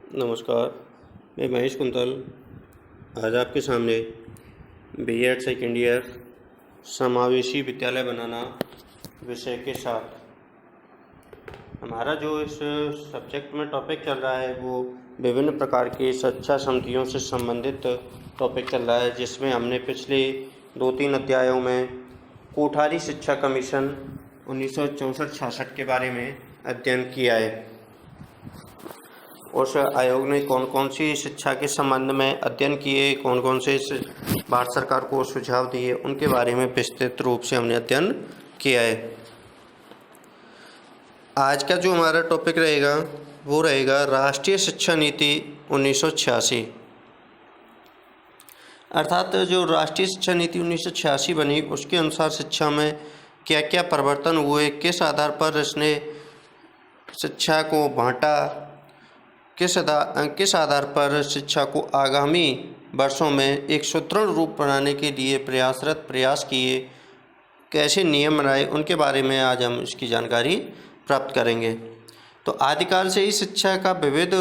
नमस्कार। मैं महेश कुंतल आज आपके सामने बीएड सेकेंड ईयर समावेशी विद्यालय बनाना विषय के साथ हमारा जो इस सब्जेक्ट में टॉपिक चल रहा है वो विभिन्न प्रकार की शिक्षा समितियों से संबंधित टॉपिक चल रहा है, जिसमें हमने पिछले 2-3 अध्यायों में कोठारी शिक्षा कमीशन 1964-66 के बारे में अध्ययन किया है। उस आयोग ने कौन कौन सी शिक्षा के संबंध में अध्ययन किए, कौन कौन से भारत सरकार को सुझाव दिए, उनके बारे में विस्तृत रूप से हमने अध्ययन किया है। आज का जो हमारा टॉपिक रहेगा वो रहेगा राष्ट्रीय शिक्षा नीति 1986। अर्थात जो राष्ट्रीय शिक्षा नीति 1986 बनी, उसके अनुसार शिक्षा में क्या क्या परिवर्तन हुए, किस आधार पर इसने शिक्षा को बांटा, किस आधार पर शिक्षा को आगामी वर्षों में एक सुदृढ़ रूप बनाने के लिए प्रयास किए, कैसे नियम बनाए, उनके बारे में आज हम इसकी जानकारी प्राप्त करेंगे। तो आदिकाल से ही शिक्षा का विविध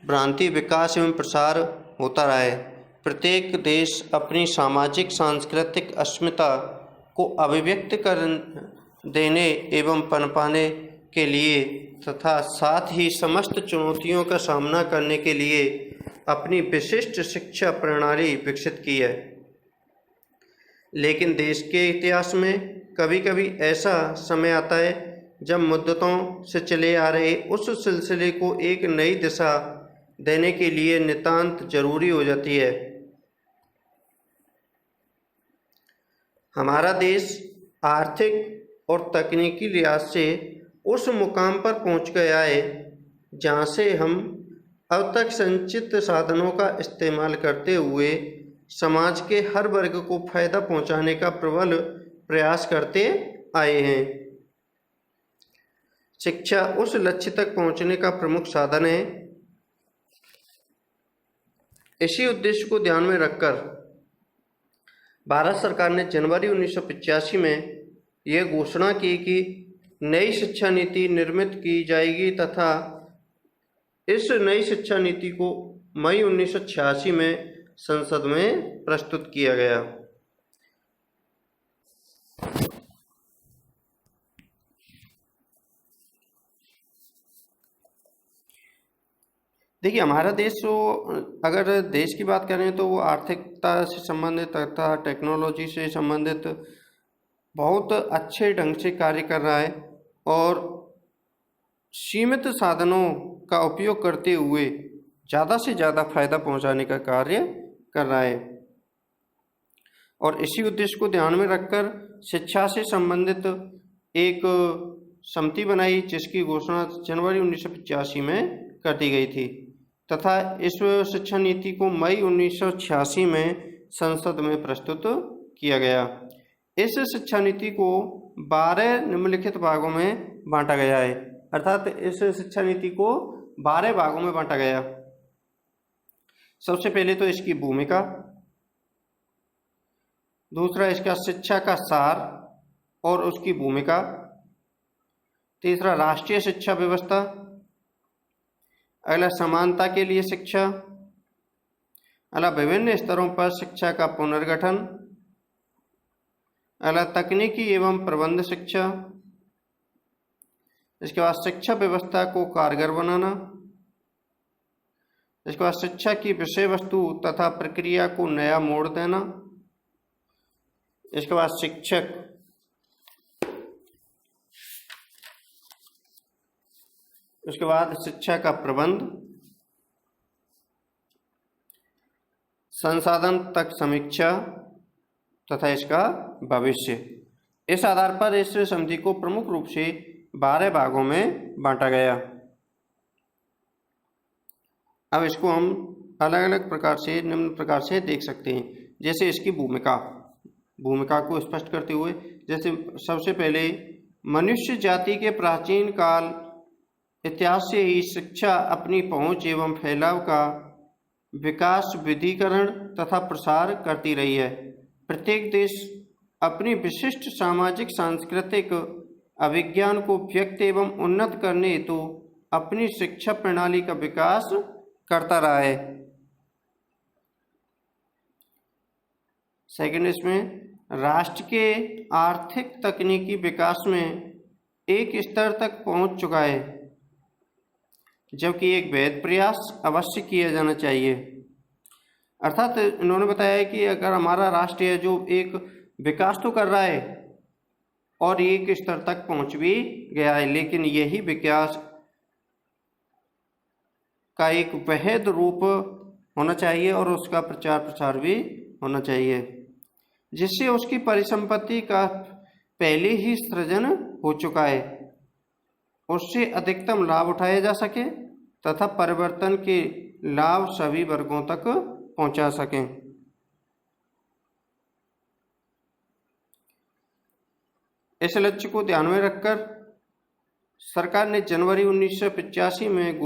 भ्रांति विकास एवं प्रसार होता रहा है। प्रत्येक देश अपनी सामाजिक सांस्कृतिक अस्मिता को अभिव्यक्त कर देने एवं पनपाने के लिए तथा साथ ही समस्त चुनौतियों का सामना करने के लिए अपनी विशिष्ट शिक्षा प्रणाली विकसित की है। लेकिन देश के इतिहास में कभी कभी ऐसा समय आता है जब मुद्दतों से चले आ रहे उस सिलसिले को एक नई दिशा देने के लिए नितांत जरूरी हो जाती है। हमारा देश आर्थिक और तकनीकी लिहाज से उस मुकाम पर पहुंच गया है जहां से हम अब तक संचित साधनों का इस्तेमाल करते हुए समाज के हर वर्ग को फायदा पहुंचाने का प्रबल प्रयास करते आए हैं। शिक्षा उस लक्ष्य तक पहुंचने का प्रमुख साधन है। इसी उद्देश्य को ध्यान में रखकर भारत सरकार ने जनवरी 1985 में यह घोषणा की कि नई शिक्षा नीति निर्मित की जाएगी तथा इस नई शिक्षा नीति को मई 1986 में संसद में प्रस्तुत किया गया। देखिए, हमारा देश जो अगर देश की बात करें तो वो आर्थिकता से संबंधित तथा टेक्नोलॉजी से संबंधित बहुत अच्छे ढंग से कार्य कर रहा है और सीमित साधनों का उपयोग करते हुए ज़्यादा से ज़्यादा फायदा पहुंचाने का कार्य कर रहा है। और इसी उद्देश्य को ध्यान में रखकर शिक्षा से संबंधित एक समिति बनाई जिसकी घोषणा जनवरी 1985 में कर दी गई थी तथा इस शिक्षा नीति को मई 1986 में संसद में प्रस्तुत किया गया। इस शिक्षा नीति को 12 निम्नलिखित भागों में बांटा गया है। अर्थात इस शिक्षा नीति को 12 भागों में बांटा गया। सबसे पहले तो इसकी भूमिका, दूसरा इसका शिक्षा का सार और उसकी भूमिका, तीसरा राष्ट्रीय शिक्षा व्यवस्था, अगला समानता के लिए शिक्षा, अगला विभिन्न स्तरों पर शिक्षा का पुनर्गठन, अगला तकनीकी एवं प्रबंध शिक्षा, इसके बाद शिक्षा व्यवस्था को कारगर बनाना, इसके बाद शिक्षा की विषय वस्तु तथा प्रक्रिया को नया मोड़ देना, इसके बाद शिक्षक, उसके बाद शिक्षा का प्रबंध, संसाधन तक समीक्षा तथा इसका भविष्य। इस आधार पर इस समिति को प्रमुख रूप से 12 भागों में बांटा गया। अब इसको हम अलग अलग प्रकार से निम्न प्रकार से देख सकते हैं। जैसे इसकी भूमिका को स्पष्ट करते हुए, जैसे सबसे पहले मनुष्य जाति के प्राचीन काल इतिहास से ही शिक्षा अपनी पहुंच एवं फैलाव का विकास, विधिकरण तथा प्रसार करती रही है। प्रत्येक देश अपनी विशिष्ट सामाजिक सांस्कृतिक अभिज्ञान को व्यक्त एवं उन्नत करने हेतु अपनी शिक्षा प्रणाली का विकास करता रहा है। सेकंड, इसमें राष्ट्र के आर्थिक तकनीकी विकास में एक स्तर तक पहुंच चुका है, जबकि एक वैध प्रयास अवश्य किया जाना चाहिए। अर्थात इन्होंने बताया है कि अगर हमारा राष्ट्र है जो एक विकास तो कर रहा है और एक स्तर तक पहुंच भी गया है, लेकिन यही विकास का एक वैध रूप होना चाहिए और उसका प्रचार प्रसार भी होना चाहिए, जिससे उसकी परिसंपत्ति का पहले ही सृजन हो चुका है, उससे अधिकतम लाभ उठाया जा सके तथा परिवर्तन के लाभ सभी वर्गों तक पहुंचा सकें। इस लक्ष्य को ध्यान में रखकर सरकार ने जनवरी 1985 में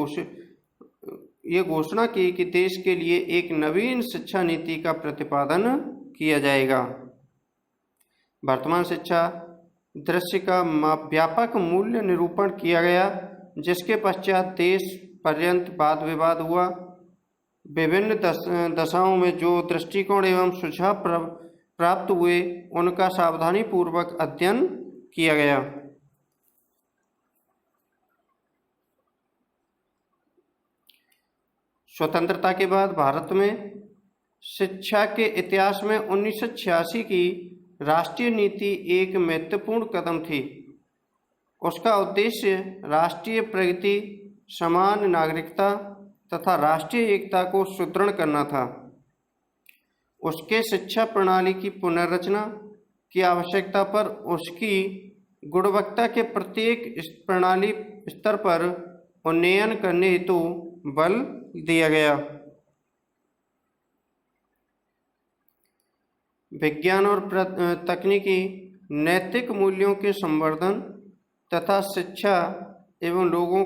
घोषणा की कि देश के लिए एक नवीन शिक्षा नीति का प्रतिपादन किया जाएगा। वर्तमान शिक्षा दृश्य का व्यापक मूल्य निरूपण किया गया, जिसके पश्चात देश पर्यंत वाद विवाद हुआ। विभिन्न दशाओं में जो दृष्टिकोण एवं सुझाव प्राप्त हुए, उनका सावधानीपूर्वक अध्ययन किया गया। स्वतंत्रता के बाद भारत में शिक्षा के इतिहास में 1986 की राष्ट्रीय नीति एक महत्वपूर्ण कदम थी। उसका उद्देश्य राष्ट्रीय प्रगति, समान नागरिकता तथा राष्ट्रीय एकता को सुदृढ़ करना था। उसके शिक्षा प्रणाली की पुनर्रचना की आवश्यकता पर उसकी गुणवत्ता के प्रत्येक प्रणाली स्तर पर उन्नयन करने हेतु बल दिया गया। विज्ञान और तकनीकी, नैतिक मूल्यों के संवर्धन तथा शिक्षा एवं लोगों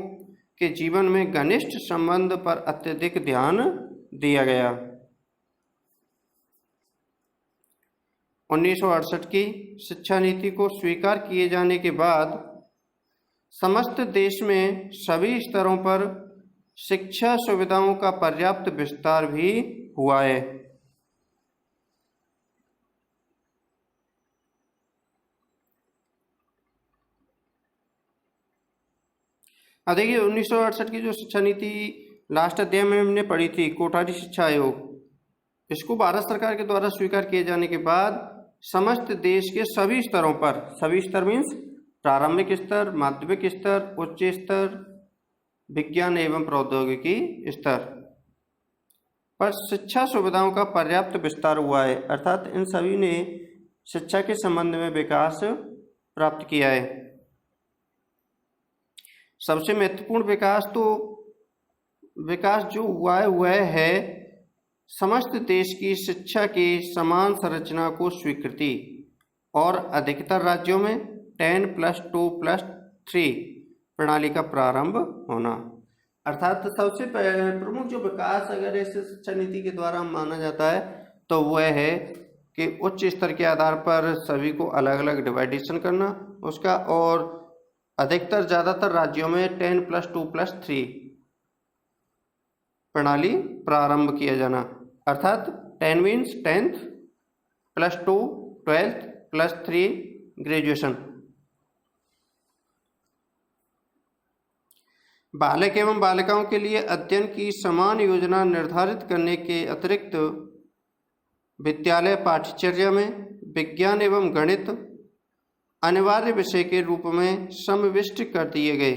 के जीवन में घनिष्ठ संबंध पर अत्यधिक ध्यान दिया गया। 1968 की शिक्षा नीति को स्वीकार किए जाने के बाद समस्त देश में सभी स्तरों पर शिक्षा सुविधाओं का पर्याप्त विस्तार भी हुआ है। देखिए 1968 की जो शिक्षा नीति लास्ट अध्याय में हमने पढ़ी थी, कोठारी शिक्षा आयोग, इसको भारत सरकार के द्वारा स्वीकार किए जाने के बाद समस्त देश के सभी स्तरों पर, सभी स्तर मीन्स प्रारंभिक स्तर, माध्यमिक स्तर, उच्च स्तर, विज्ञान एवं प्रौद्योगिकी स्तर पर शिक्षा सुविधाओं का पर्याप्त विस्तार हुआ है। अर्थात इन सभी ने शिक्षा के संबंध में विकास प्राप्त किया है। सबसे महत्वपूर्ण विकास जो हुआ है वह है समस्त देश की शिक्षा की समान संरचना को स्वीकृति और अधिकतर राज्यों में 10+2+3 प्रणाली का प्रारंभ होना। अर्थात सबसे प्रमुख जो विकास अगर इस शिक्षा नीति के द्वारा माना जाता है तो वह है कि उच्च स्तर के आधार पर सभी को अलग अलग डिवाइडेशन करना उसका, और अधिकतर ज़्यादातर राज्यों में 10+2+3 प्रणाली प्रारंभ किया जाना। अर्थात 10 मीन्स 10th +2 12th +3 ग्रेजुएशन। बालक एवं बालिकाओं के लिए अध्ययन की समान योजना निर्धारित करने के अतिरिक्त विद्यालय पाठ्यचर्या में विज्ञान एवं गणित अनिवार्य विषय के रूप में समाविष्ट कर दिए गए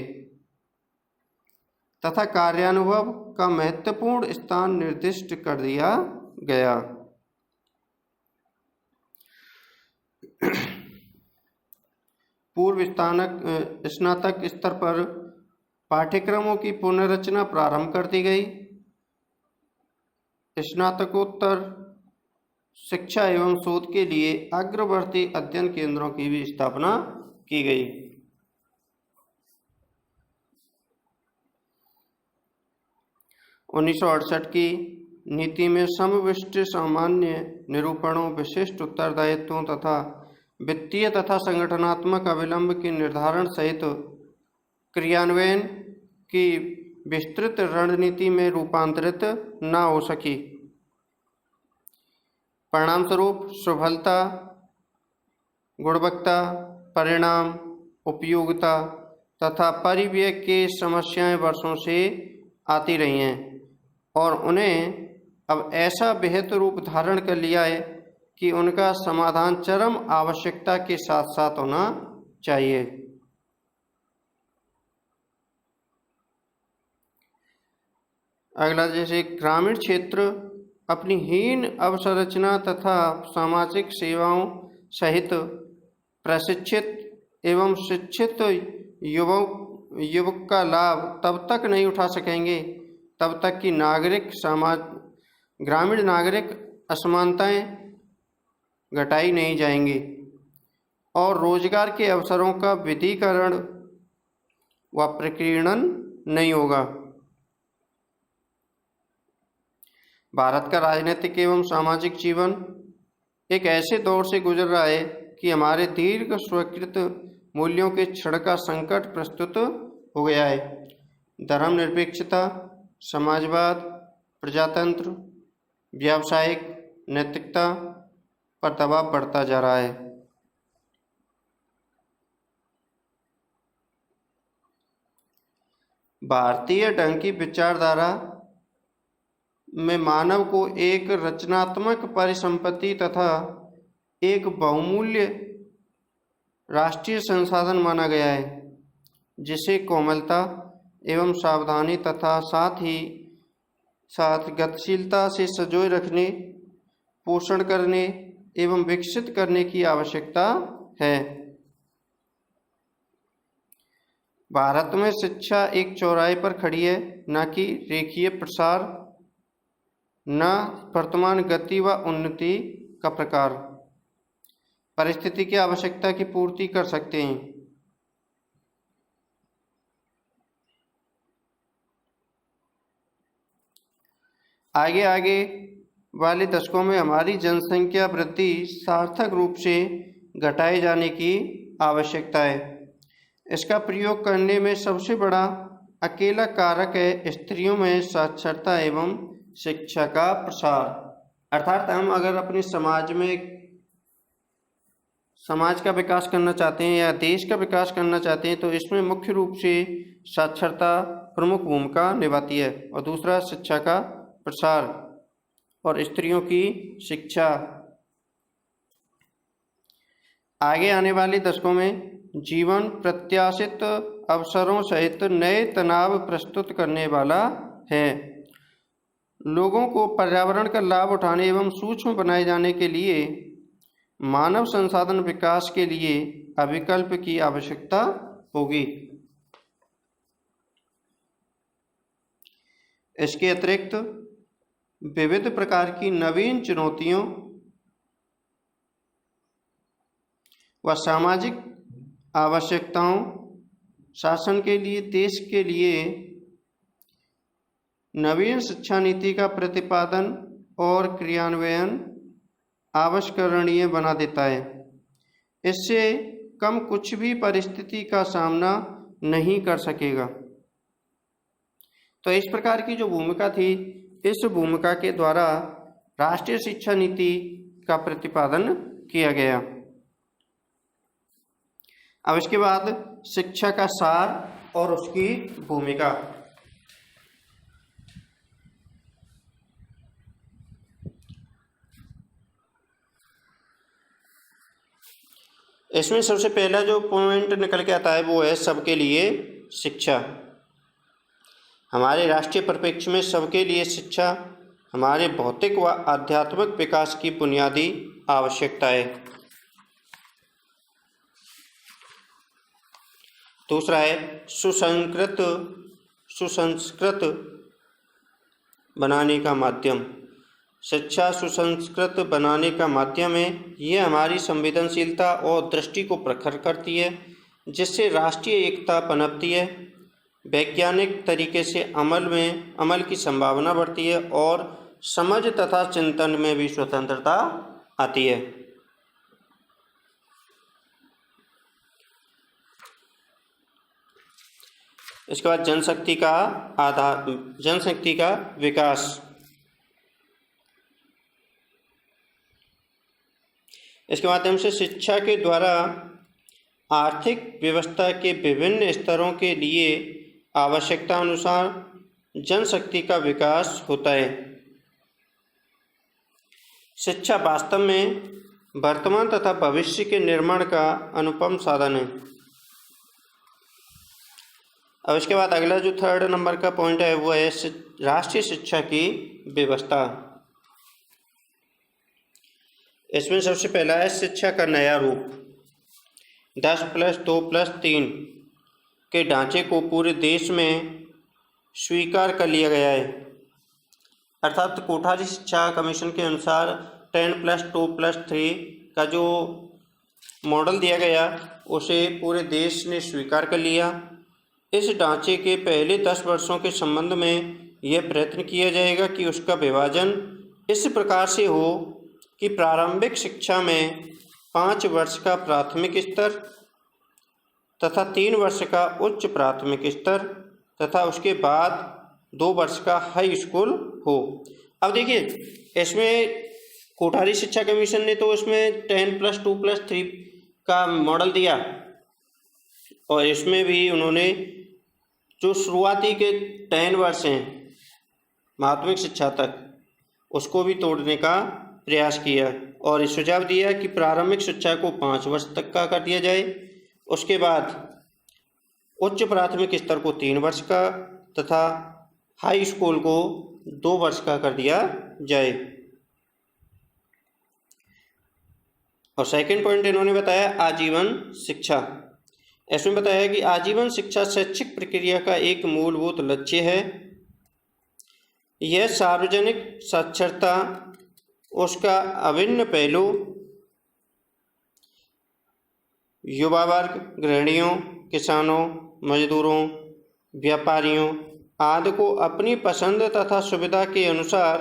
तथा कार्यानुभव का महत्वपूर्ण स्थान निर्दिष्ट कर दिया गया। पूर्व स्नातक स्तर पर पाठ्यक्रमों की पुनर्रचना प्रारंभ कर दी गई। स्नातकोत्तर शिक्षा एवं शोध के लिए अग्रवर्ती अध्ययन केंद्रों की भी स्थापना की गई। उन्नीस 1968 की नीति में समविष्ट सामान्य निरूपणों, विशिष्ट उत्तरदायित्वों तथा वित्तीय तथा संगठनात्मक अविलंब के निर्धारण सहित क्रियान्वयन की विस्तृत रणनीति में रूपांतरित न हो सकी। परिणामस्वरूप सफलता, गुणवत्ता, परिणाम, उपयोगिता तथा परिव्यय की समस्याएं वर्षों से आती रही हैं और उन्हें अब ऐसा बेहतर रूप धारण कर लिया है कि उनका समाधान चरम आवश्यकता के साथ साथ होना चाहिए। अगला, जैसे ग्रामीण क्षेत्र अपनी हीन अवसंरचना तथा सामाजिक सेवाओं सहित प्रशिक्षित एवं शिक्षित युवक का लाभ तब तक नहीं उठा सकेंगे तब तक कि ग्रामीण नागरिक असमानताएं घटाई नहीं जाएंगी और रोजगार के अवसरों का विविधीकरण व प्रकीर्णन नहीं होगा। भारत का राजनीतिक एवं सामाजिक जीवन एक ऐसे दौर से गुजर रहा है कि हमारे दीर्घ स्वीकृत मूल्यों के क्षण का संकट प्रस्तुत हो गया है। धर्मनिरपेक्षता, समाजवाद, प्रजातंत्र, व्यावसायिक नैतिकता पर दबाव बढ़ता जा रहा है। भारतीय ढंग की विचारधारा में मानव को एक रचनात्मक परिसंपत्ति तथा एक बहुमूल्य राष्ट्रीय संसाधन माना गया है, जिसे कोमलता एवं सावधानी तथा साथ ही साथ गतिशीलता से संजोए रखने, पोषण करने एवं विकसित करने की आवश्यकता है। भारत में शिक्षा एक चौराहे पर खड़ी है, न कि रेखीय प्रसार, न वर्तमान गति व उन्नति का प्रकार परिस्थिति की आवश्यकता की पूर्ति कर सकते हैं। आगे आगे वाले दशकों में हमारी जनसंख्या वृद्धि सार्थक रूप से घटाए जाने की आवश्यकता है। इसका प्रयोग करने में सबसे बड़ा अकेला कारक है स्त्रियों में साक्षरता एवं शिक्षा का प्रसार। अर्थात हम अगर अपने समाज का विकास करना चाहते हैं या देश का विकास करना चाहते हैं तो इसमें मुख्य रूप से साक्षरता प्रमुख भूमिका निभाती है और दूसरा शिक्षा का प्रसार और स्त्रियों की शिक्षा। आगे आने वाले दशकों में जीवन प्रत्याशित अवसरों सहित नए तनाव प्रस्तुत करने वाला है। लोगों को पर्यावरण का लाभ उठाने एवं सूक्ष्म बनाए जाने के लिए मानव संसाधन विकास के लिए अभिकल्प की आवश्यकता होगी। इसके अतिरिक्त विविध प्रकार की नवीन चुनौतियों व सामाजिक आवश्यकताओं शासन के लिए देश के लिए नवीन शिक्षा नीति का प्रतिपादन और क्रियान्वयन आवश्यकरणीय बना देता है। इससे कम कुछ भी परिस्थिति का सामना नहीं कर सकेगा। तो इस प्रकार की जो भूमिका थी, इस भूमिका के द्वारा राष्ट्रीय शिक्षा नीति का प्रतिपादन किया गया। अब इसके बाद शिक्षा का सार और उसकी भूमिका। इसमें सबसे पहला जो पॉइंट निकल के आता है वो है सबके लिए शिक्षा। हमारे राष्ट्रीय परिप्रेक्ष्य में सबके लिए शिक्षा हमारे भौतिक व आध्यात्मिक विकास की बुनियादी आवश्यकता है। दूसरा है सुसंस्कृत बनाने का माध्यम। शिक्षा सुसंस्कृत बनाने का माध्यम है। ये हमारी संवेदनशीलता और दृष्टि को प्रखर करती है, जिससे राष्ट्रीय एकता पनपती है, वैज्ञानिक तरीके से अमल की संभावना बढ़ती है और समझ तथा चिंतन में भी स्वतंत्रता आती है। इसके बाद जनशक्ति का आधार, जनशक्ति का विकास। इसके माध्यम से शिक्षा के द्वारा आर्थिक व्यवस्था के विभिन्न स्तरों के लिए आवश्यकता अनुसार जनशक्ति का विकास होता है। शिक्षा वास्तव में वर्तमान तथा भविष्य के निर्माण का अनुपम साधन है। अब इसके बाद अगला जो 3rd नंबर का पॉइंट है वो है राष्ट्रीय शिक्षा की व्यवस्था। इसमें सबसे पहला है शिक्षा का नया रूप। 10+2+3 के ढांचे को पूरे देश में स्वीकार कर लिया गया है, अर्थात कोठारी शिक्षा कमीशन के अनुसार 10+2+3 का जो मॉडल दिया गया उसे पूरे देश ने स्वीकार कर लिया। इस ढांचे के पहले 10 वर्षों के संबंध में यह प्रयत्न किया जाएगा कि उसका विभाजन इस प्रकार से हो कि प्रारंभिक शिक्षा में 5 वर्ष का प्राथमिक स्तर तथा 3 वर्ष का उच्च प्राथमिक स्तर तथा उसके बाद 2 वर्ष का हाई स्कूल हो। अब देखिए इसमें कोठारी शिक्षा कमीशन ने तो इसमें 10+2+3 का मॉडल दिया और इसमें भी उन्होंने जो शुरुआती के 10 वर्ष हैं माध्यमिक शिक्षा तक उसको भी तोड़ने का प्रयास किया और सुझाव दिया कि प्रारंभिक शिक्षा को 5 वर्ष तक का कर दिया जाए, उसके बाद उच्च प्राथमिक स्तर को 3 वर्ष का तथा हाई स्कूल को 2 वर्ष का कर दिया जाए। और सेकंड पॉइंट इन्होंने बताया आजीवन शिक्षा। इसमें बताया कि आजीवन शिक्षा शैक्षिक प्रक्रिया का एक मूलभूत लक्ष्य है। यह सार्वजनिक साक्षरता उसका अभिन्न पहलू युवा वर्ग, गृहिणियों, किसानों, मजदूरों, व्यापारियों आदि को अपनी पसंद तथा सुविधा के अनुसार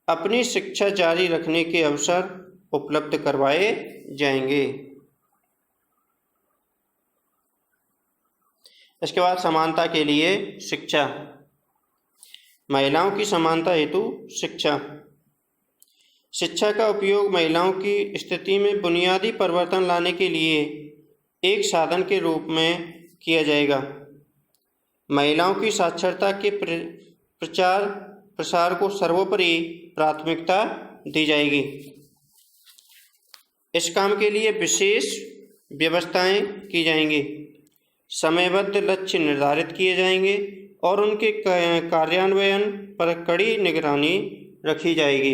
अपनी शिक्षा जारी रखने के अवसर उपलब्ध करवाए जाएंगे। इसके बाद समानता के लिए शिक्षा। महिलाओं की समानता हेतु शिक्षा। शिक्षा का उपयोग महिलाओं की स्थिति में बुनियादी परिवर्तन लाने के लिए एक साधन के रूप में किया जाएगा। महिलाओं की साक्षरता के प्रचार प्रसार को सर्वोपरि प्राथमिकता दी जाएगी। इस काम के लिए विशेष व्यवस्थाएं की जाएंगी, समयबद्ध लक्ष्य निर्धारित किए जाएंगे और उनके कार्यान्वयन पर कड़ी निगरानी रखी जाएगी।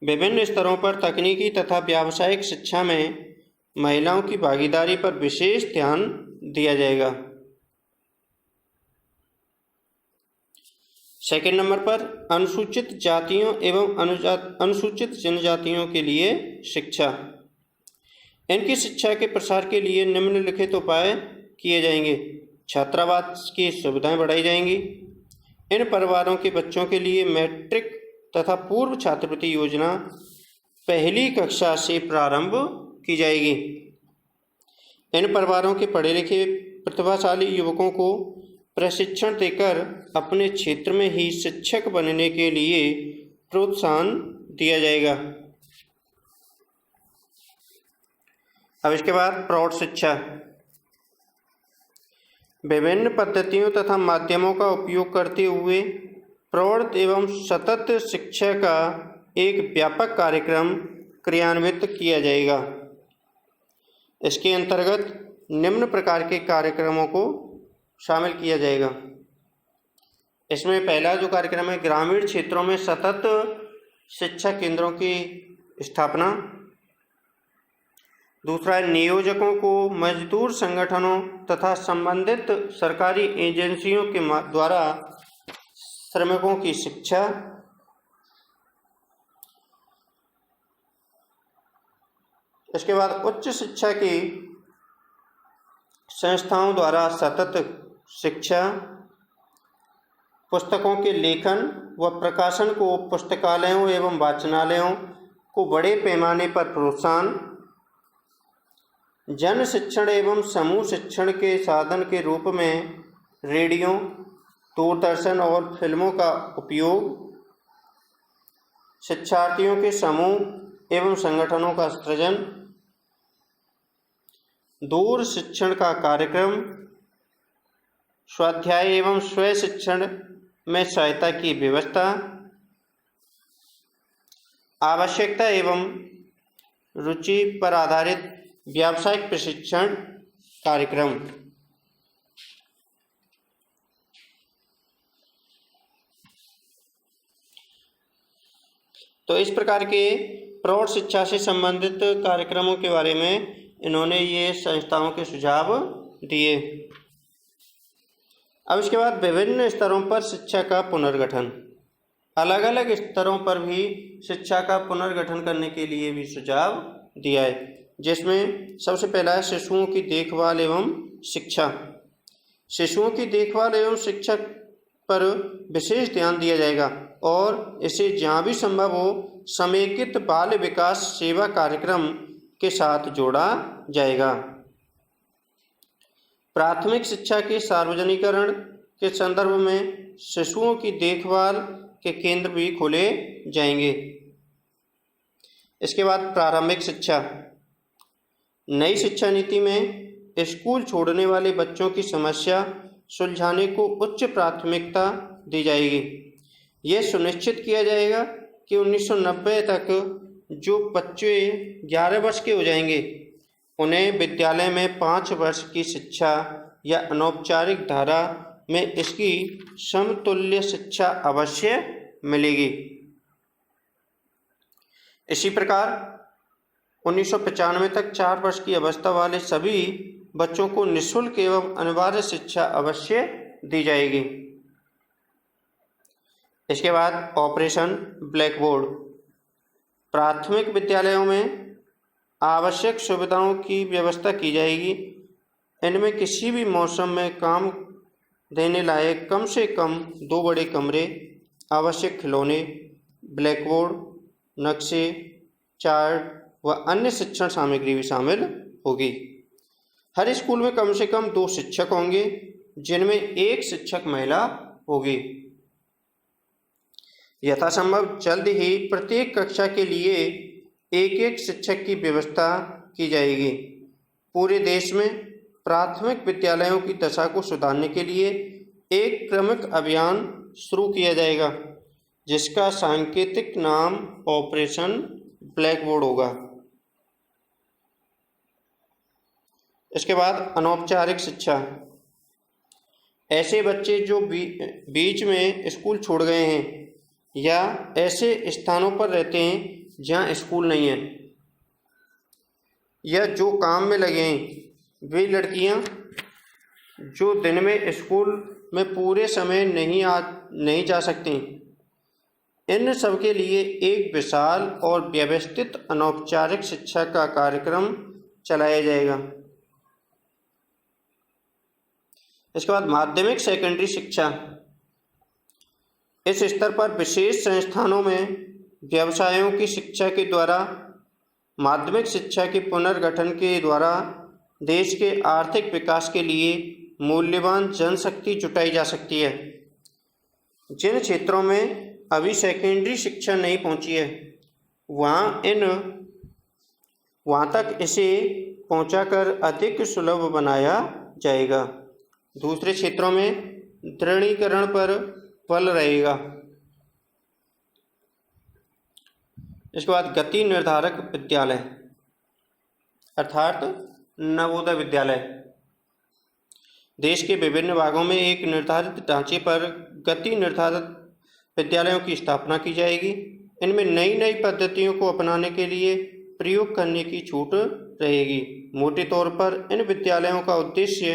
विभिन्न स्तरों पर तकनीकी तथा व्यावसायिक शिक्षा में महिलाओं की भागीदारी पर विशेष ध्यान दिया जाएगा। सेकंड नंबर पर अनुसूचित जातियों एवं अनुसूचित जनजातियों के लिए शिक्षा। इनकी शिक्षा के प्रसार के लिए निम्नलिखित उपाय किए जाएंगे। छात्रावास की सुविधाएं बढ़ाई जाएंगी। इन परिवारों के बच्चों के लिए मैट्रिक तथा पूर्व छात्रवृत्ति योजना पहली कक्षा से प्रारंभ की जाएगी। इन परिवारों के पढ़े लिखे प्रतिभाशाली युवकों को प्रशिक्षण देकर अपने क्षेत्र में ही शिक्षक बनने के लिए प्रोत्साहन दिया जाएगा। अब इसके बाद प्रौढ़ शिक्षा। विभिन्न पद्धतियों तथा माध्यमों का उपयोग करते हुए प्रौढ़ एवं सतत शिक्षा का एक व्यापक कार्यक्रम क्रियान्वित किया जाएगा। इसके अंतर्गत निम्न प्रकार के कार्यक्रमों को शामिल किया जाएगा। इसमें पहला जो कार्यक्रम है ग्रामीण क्षेत्रों में सतत शिक्षा केंद्रों की स्थापना। दूसरा है नियोजकों को मजदूर संगठनों तथा संबंधित सरकारी एजेंसियों के द्वारा श्रमिकों की शिक्षा। इसके बाद उच्च शिक्षा की संस्थाओं द्वारा सतत शिक्षा। पुस्तकों के लेखन व प्रकाशन को पुस्तकालयों एवं वाचनालयों को बड़े पैमाने पर प्रोत्साहन। जन शिक्षण एवं समूह शिक्षण के साधन के रूप में रेडियो, दूरदर्शन और फिल्मों का उपयोग, शिक्षार्थियों के समूह एवं संगठनों का सृजन, दूर शिक्षण का कार्यक्रम, स्वाध्याय एवं स्वय शिक्षण में सहायता की व्यवस्था, आवश्यकता एवं रुचि पर आधारित व्यावसायिक प्रशिक्षण कार्यक्रम। तो इस प्रकार के प्रौढ़ शिक्षा से संबंधित कार्यक्रमों के बारे में इन्होंने ये संस्थाओं के सुझाव दिए। अब इसके बाद विभिन्न स्तरों पर शिक्षा का पुनर्गठन, अलग अलग स्तरों पर भी शिक्षा का पुनर्गठन करने के लिए भी सुझाव दिया है, जिसमें सबसे पहला है शिशुओं की देखभाल एवं शिक्षा। शिशुओं की देखभाल एवं शिक्षा पर विशेष ध्यान दिया जाएगा और इसे जहाँ भी संभव हो समेकित बाल विकास सेवा कार्यक्रम के साथ जोड़ा जाएगा। प्राथमिक शिक्षा के सार्वजनिकरण के संदर्भ में शिशुओं की देखभाल के केंद्र भी खोले जाएंगे। इसके बाद प्रारंभिक शिक्षा, नई शिक्षा नीति में स्कूल छोड़ने वाले बच्चों की समस्या सुलझाने को उच्च प्राथमिकता दी जाएगी। यह सुनिश्चित किया जाएगा कि 1990 तक जो बच्चे 11 वर्ष के हो जाएंगे उन्हें विद्यालय में 5 वर्ष की शिक्षा या अनौपचारिक धारा में इसकी समतुल्य शिक्षा अवश्य मिलेगी। इसी प्रकार 1995 तक 4 वर्ष की अवस्था वाले सभी बच्चों को निःशुल्क एवं अनिवार्य शिक्षा अवश्य दी जाएगी। इसके बाद ऑपरेशन ब्लैक बोर्ड, प्राथमिक विद्यालयों में आवश्यक सुविधाओं की व्यवस्था की जाएगी। इनमें किसी भी मौसम में काम देने लायक कम से कम 2 बड़े कमरे, आवश्यक खिलौने, ब्लैक बोर्ड, नक्शे, चार्ट व अन्य शिक्षण सामग्री भी शामिल होगी। हर स्कूल में कम से कम 2 शिक्षक होंगे, जिनमें 1 शिक्षक महिला होगी। यथासंभव जल्द ही प्रत्येक कक्षा के लिए एक शिक्षक की व्यवस्था की जाएगी। पूरे देश में प्राथमिक विद्यालयों की दशा को सुधारने के लिए एक क्रमिक अभियान शुरू किया जाएगा, जिसका सांकेतिक नाम ऑपरेशन ब्लैक बोर्ड होगा। इसके बाद अनौपचारिक शिक्षा, ऐसे बच्चे जो बीच में स्कूल छोड़ गए हैं या ऐसे स्थानों पर रहते हैं जहां स्कूल नहीं है या जो काम में लगे हैं, वे लड़कियां जो दिन में स्कूल में पूरे समय नहीं जा सकती, इन सब के लिए एक विशाल और व्यवस्थित अनौपचारिक शिक्षा का कार्यक्रम चलाया जाएगा। इसके बाद माध्यमिक सेकेंडरी शिक्षा, इस स्तर पर विशेष संस्थानों में व्यवसायों की शिक्षा के द्वारा माध्यमिक शिक्षा के पुनर्गठन के द्वारा देश के आर्थिक विकास के लिए मूल्यवान जनशक्ति जुटाई जा सकती है। जिन क्षेत्रों में अभी सेकेंडरी शिक्षा नहीं पहुंची है वहाँ तक इसे पहुंचाकर अधिक सुलभ बनाया जाएगा। दूसरे क्षेत्रों में दृढ़ीकरण पर बल रहेगा। इसके बाद गति निर्धारक विद्यालय अर्थात नवोदय विद्यालय, देश के विभिन्न भागों में एक निर्धारित ढांचे पर गति निर्धारित विद्यालयों की स्थापना की जाएगी। इनमें नई नई पद्धतियों को अपनाने के लिए प्रयोग करने की छूट रहेगी। मोटे तौर पर इन विद्यालयों का उद्देश्य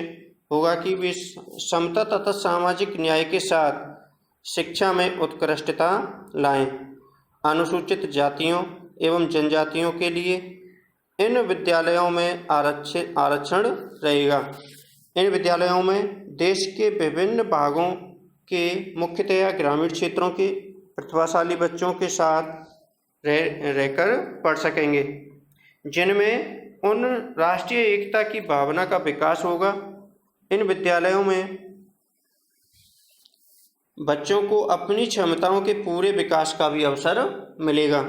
होगा कि वे समता तथा सामाजिक न्याय के साथ शिक्षा में उत्कृष्टता लाएं। अनुसूचित जातियों एवं जनजातियों के लिए इन विद्यालयों में आरक्षण रहेगा। इन विद्यालयों में देश के विभिन्न भागों के मुख्यतया ग्रामीण क्षेत्रों के प्रतिभाशाली बच्चों के साथ रहकर पढ़ सकेंगे, जिनमें उन राष्ट्रीय एकता की भावना का विकास होगा। इन विद्यालयों में बच्चों को अपनी क्षमताओं के पूरे विकास का भी अवसर मिलेगा।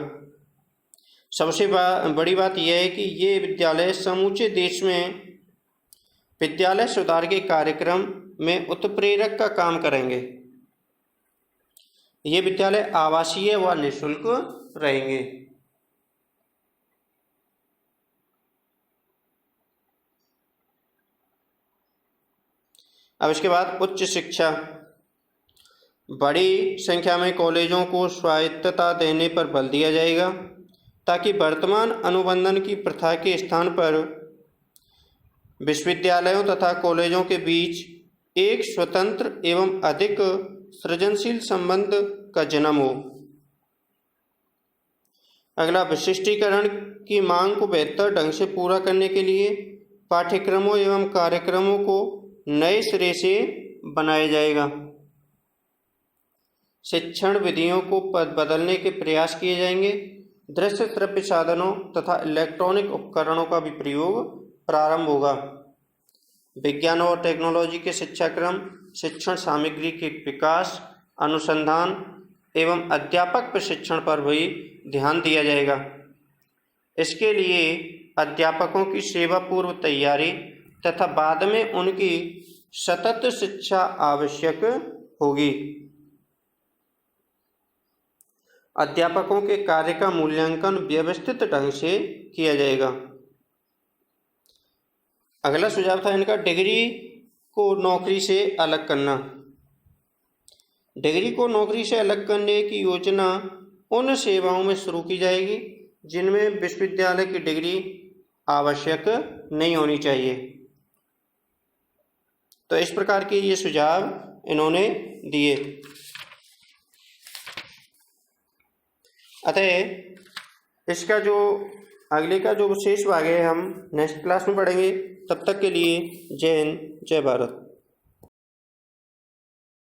सबसे बड़ी बात यह है कि ये विद्यालय समूचे देश में विद्यालय सुधार के कार्यक्रम में उत्प्रेरक का काम करेंगे। ये विद्यालय आवासीय व निःशुल्क रहेंगे। अब इसके बाद उच्च शिक्षा। बड़ी संख्या में कॉलेजों को स्वायत्तता देने पर बल दिया जाएगा ताकि वर्तमान अनुबंधन की प्रथा के स्थान पर विश्वविद्यालयों तथा कॉलेजों के बीच एक स्वतंत्र एवं अधिक सृजनशील संबंध का जन्म हो। अगला, विशिष्टीकरण की मांग को बेहतर ढंग से पूरा करने के लिए पाठ्यक्रमों एवं कार्यक्रमों को नए सिरे से बनाया जाएगा। शिक्षण विधियों को बदलने के प्रयास किए जाएंगे। दृश्य श्रव्य साधनों तथा इलेक्ट्रॉनिक उपकरणों का भी प्रयोग प्रारंभ होगा। विज्ञान और टेक्नोलॉजी के शिक्षाक्रम, शिक्षण सामग्री के विकास, अनुसंधान एवं अध्यापक प्रशिक्षण पर भी ध्यान दिया जाएगा। इसके लिए अध्यापकों की सेवा पूर्व तैयारी तथा बाद में उनकी सतत शिक्षा आवश्यक होगी। अध्यापकों के कार्य का मूल्यांकन व्यवस्थित ढंग से किया जाएगा। अगला सुझाव था इनका, डिग्री को नौकरी से अलग करना। डिग्री को नौकरी से अलग करने की योजना उन सेवाओं में शुरू की जाएगी जिनमें विश्वविद्यालय की डिग्री आवश्यक नहीं होनी चाहिए। तो इस प्रकार के ये सुझाव इन्होंने दिए। अतः इसका जो अगले का जो शेष भाग है हम नेक्स्ट क्लास में पढ़ेंगे। तब तक के लिए जय हिंद, जय भारत।